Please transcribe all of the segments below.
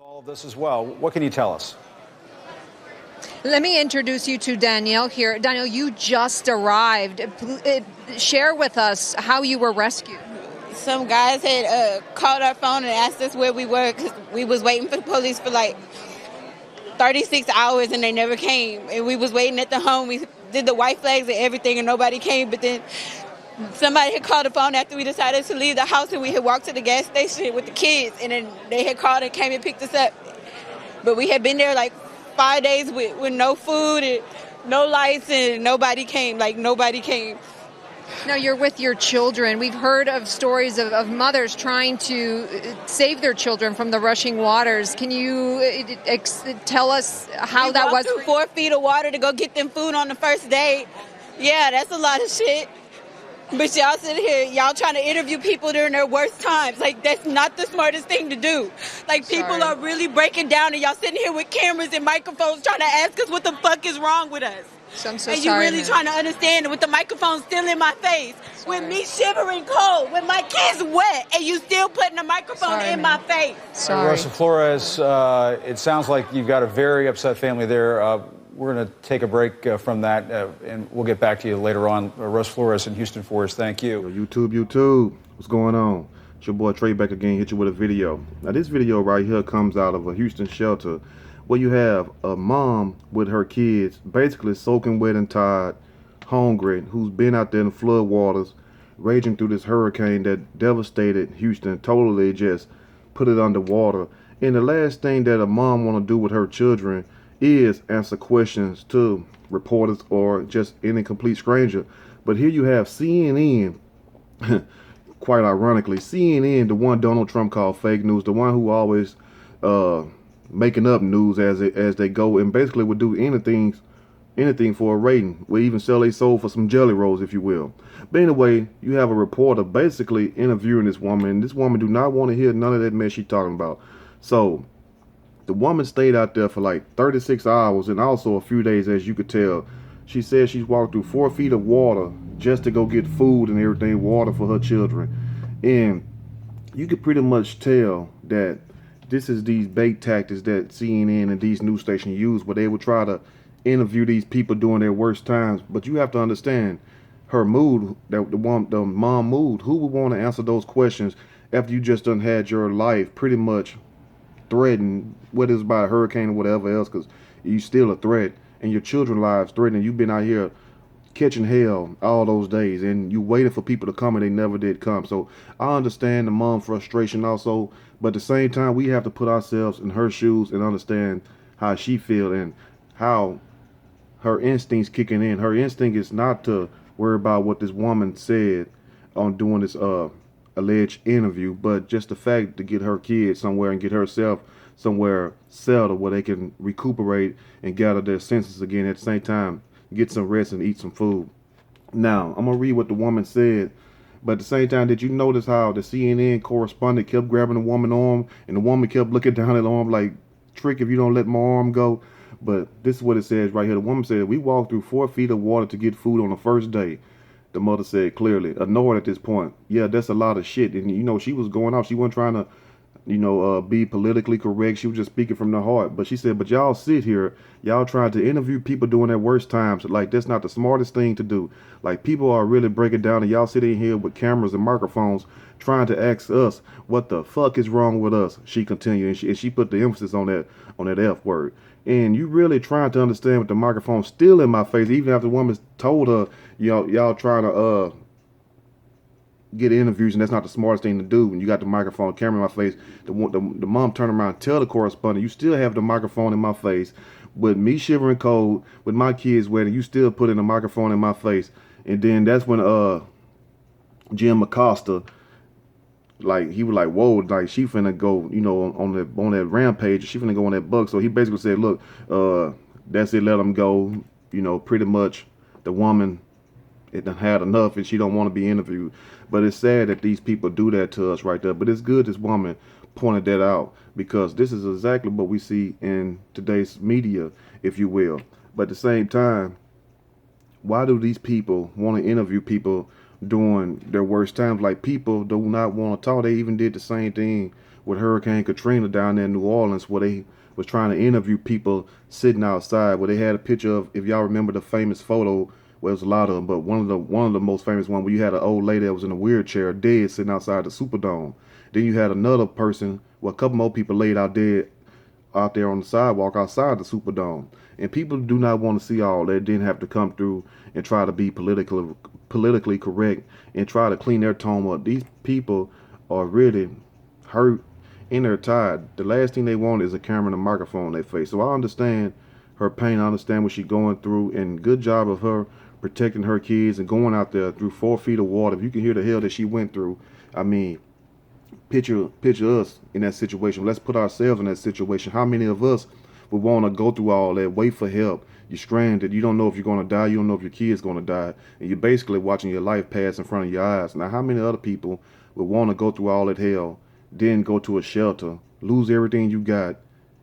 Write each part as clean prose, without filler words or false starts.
All of this as well. What can you tell us? Let me introduce you to Danielle here. Danielle, you just arrived. Share with us how you were rescued. Some guys had called our phone and asked us where we were because we was waiting for the police for like 36 hours and they never came. And we was waiting at the home. We did the white flags and everything and nobody came. But then somebody had called the phone after we decided to leave the house and we had walked to the gas station with the kids. And then they had called and came and picked us up. But we had been there like 5 days with no food and no lights and nobody came. Now, you're with your children. We've heard of stories of mothers trying to save their children from the rushing waters. Can you tell us how that was? We walked through 4 feet of water to go get them food on the first day. Yeah, that's a lot of shit. But y'all sitting here, y'all trying to interview people during their worst times. Like, that's not the smartest thing to do. Like, people are really breaking down and y'all sitting here with cameras and microphones trying to ask us what the fuck is wrong with us. So I'm so and sorry, you really trying to understand with the microphone still in my face, with me shivering cold, with my kids wet, and you still putting the microphone in my face. Sorry. Rosa Flores, it sounds like you've got a very upset family there. We're going to take a break from that, and we'll get back to you later on. Rosa Flores in Houston for us. Thank you. YouTube, what's going on? It's your boy Trey back again, hit you with a video. Now this video right here comes out of a Houston shelter where you have a mom with her kids basically soaking wet and tired, hungry, who's been out there in the flood waters, raging through this hurricane that devastated Houston, totally just put it underwater. And the last thing that a mom want to do with her children is answer questions to reporters or just any complete stranger. But here you have CNN, quite ironically, CNN, the one Donald Trump called fake news, the one who always making up news as they go, and basically would do anything for a rating. Would even sell a soul for some jelly rolls, if you will. But anyway, you have a reporter basically interviewing this woman, and this woman do not want to hear none of that mess she's talking about. So the woman stayed out there for like 36 hours and also a few days, as you could tell. She said she's walked through 4 feet of water just to go get food and everything, water for her children. And you could pretty much tell that this is these bait tactics that CNN and these news stations use, where they would try to interview these people during their worst times. But you have to understand her mood, the mom mood. Who would want to answer those questions after you just done had your life pretty much threatened, whether it's by a hurricane or whatever else, because you still a threat, and your children's lives threatened. You've been out here catching hell all those days, and you waited for people to come and they never did come. So I understand the mom frustration also, but at the same time we have to put ourselves in her shoes and understand how she feel and how her instincts kicking in. Her instinct is not to worry about what this woman said on doing this alleged interview, but just the fact to get her kids somewhere and get herself somewhere settled where they can recuperate and gather their senses again, at the same time get some rest and eat some food. Now I'm gonna read what the woman said, but at the same time, did you notice how the CNN correspondent kept grabbing the woman's arm and the woman kept looking down at the arm like, trick if you don't let my arm go? But this is what it says right here. The woman said, we walked through 4 feet of water to get food on the first day. The mother said clearly, annoyed at this point. Yeah, that's a lot of shit. And you know, she was going off. She wasn't trying to, be politically correct. She was just speaking from the heart. But she said, but y'all sit here, y'all trying to interview people during their worst times. Like, that's not the smartest thing to do. Like, people are really breaking down, and y'all sitting here with cameras and microphones trying to ask us what the fuck is wrong with us. She continued, and she put the emphasis on that F word. And you really trying to understand with the microphone still in my face, even after the woman told her, y'all trying to get interviews, and that's not the smartest thing to do. When you got the microphone, camera in my face, the mom turned around and tell the correspondent, you still have the microphone in my face, with me shivering cold, with my kids wet, and you still putting the microphone in my face. And then that's when Jim Acosta, like, he was like, whoa, like, she finna go, on that rampage, she finna go on that bug. So he basically said, look, that's it, let them go. Pretty much the woman, it done had enough and she don't want to be interviewed. But it's sad that these people do that to us right there. But it's good this woman pointed that out, because this is exactly what we see in today's media, if you will. But at the same time, why do these people want to interview people during their worst times. Like, people do not want to talk. They even did the same thing with Hurricane Katrina down there in New Orleans, where they was trying to interview people sitting outside, where they had a picture of, if y'all remember the famous photo, well, there's a lot of them, but one of the most famous one, where you had an old lady that was in a wheelchair dead sitting outside the Superdome. Then you had another person, well, a couple more people laid out dead out there on the sidewalk outside the Superdome. And people do not want to see all that. Didn't have to come through and try to be politically correct and try to clean their tone up. These people are really hurt and they're tired. The last thing they want is a camera and a microphone in their face. So I understand her pain. I understand what she's going through, and good job of her protecting her kids and going out there through 4 feet of water. If you can hear the hell that she went through, I mean, picture us in that situation. Let's put ourselves in that situation. How many of us would want to go through all that, wait for help? You're stranded. You don't know if you're going to die. You don't know if your kid's going to die. And you're basically watching your life pass in front of your eyes. Now, how many other people would want to go through all that hell, then go to a shelter, lose everything you got,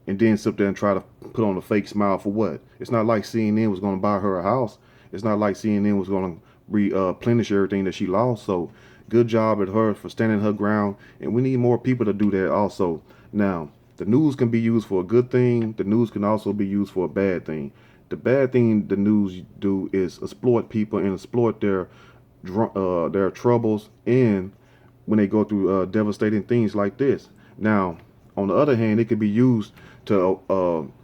and then sit there and try to put on a fake smile for what? It's not like CNN was going to buy her a house. It's not like CNN was going to replenish everything that she lost. So good job at her for standing her ground. And we need more people to do that also. Now, the news can be used for a good thing. The news can also be used for a bad thing. The bad thing the news do is exploit people and exploit their troubles, and when they go through devastating things like this. Now, on the other hand, it could be used to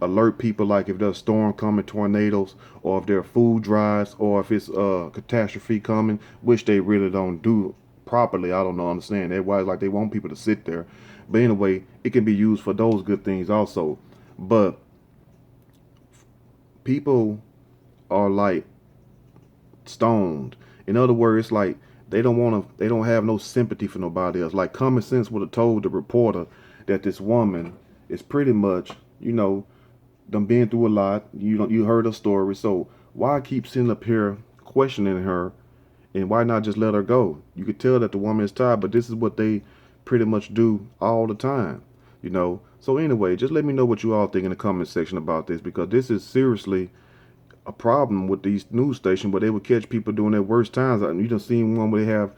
alert people, like if there's a storm coming, tornadoes, or if there are food drives, or if it's a catastrophe coming, which they really don't do properly. I don't know, understand that why, like, they want people to sit there. But anyway, it can be used for those good things also. But people are like stoned. In other words, like, they don't have no sympathy for nobody else. Like, common sense would have told the reporter that this woman is pretty much, done been through a lot. You heard her story. So why keep sitting up here questioning her, and why not just let her go? You could tell that the woman is tired, but this is what they pretty much do all the time. So anyway, just let me know what you all think in the comment section about this, because this is seriously a problem with these news stations, where they would catch people doing their worst times. You done seen one where they have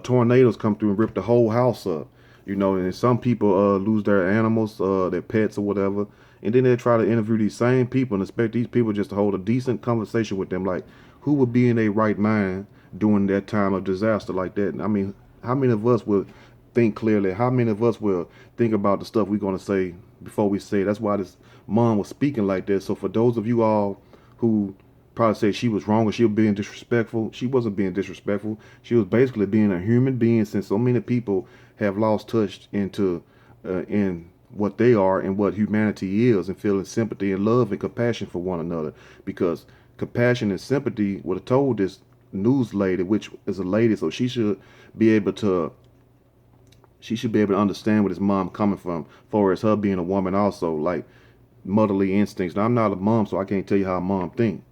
tornadoes come through and rip the whole house up. And some people lose their animals, their pets or whatever, and then they try to interview these same people and expect these people just to hold a decent conversation with them. Like, who would be in their right mind during that time of disaster like that? I mean, how many of us will think clearly? How many of us will think about the stuff we're going to say before we say it? That's why this mom was speaking like that. So for those of you all who probably say she was wrong or she was being disrespectful, she wasn't being disrespectful. She was basically being a human being, since so many people have lost touch into in what they are and what humanity is, and feeling sympathy and love and compassion for one another. Because compassion and sympathy would have told this news lady, which is a lady, so she should be able to understand where this mom coming from, far as her being a woman also, like motherly instincts. Now, I'm not a mom, so I can't tell you how a mom think,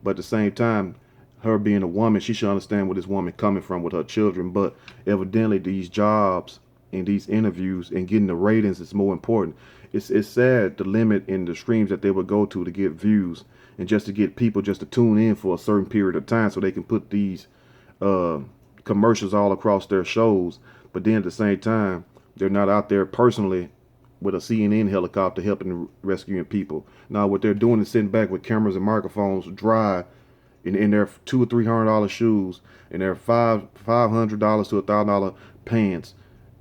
but at the same time, her being a woman, she should understand where this woman coming from with her children. But evidently these jobs and these interviews and getting the ratings is more important. It's sad the limit in the streams that they would go to get views, and just to get people just to tune in for a certain period of time so they can put these commercials all across their shows. But then at the same time, they're not out there personally with a CNN helicopter helping rescuing people. Now what they're doing is sitting back with cameras and microphones, dry, in their $200 or $300 shoes, in their $500 to $1,000 pants,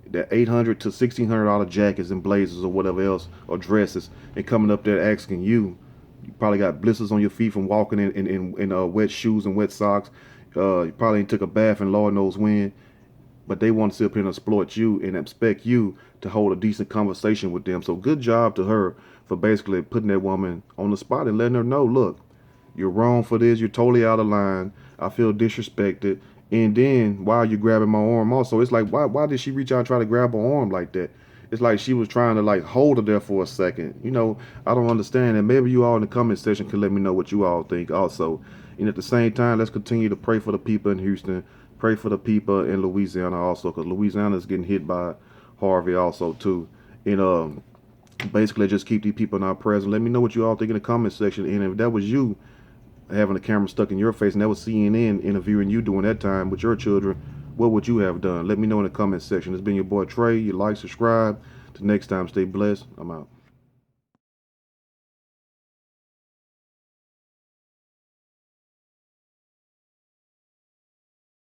their $800 to $1,600 jackets and blazers or whatever else, or dresses, and coming up there asking you probably got blisters on your feet from walking in wet shoes and wet socks. You probably ain't took a bath in Lord knows when. But they want to sit up here and exploit you and expect you to hold a decent conversation with them. So good job to her for basically putting that woman on the spot and letting her know, look, you're wrong for this. You're totally out of line. I feel disrespected. And then why are you grabbing my arm also? It's like, why did she reach out and try to grab her arm like that? It's like she was trying to like hold her there for a second. I don't understand. And maybe you all in the comment section can let me know what you all think also. And at the same time, let's continue to pray for the people in Houston. Pray for the people in Louisiana also, because Louisiana is getting hit by Harvey also too. And basically just keep these people in our prayers, and let me know what you all think in the comment section. And if that was you, having a camera stuck in your face, and that was CNN interviewing you during that time with your children, what would you have done? Let me know in the comment section. It's been your boy Trey. You like, subscribe. Till next time, stay blessed. I'm out.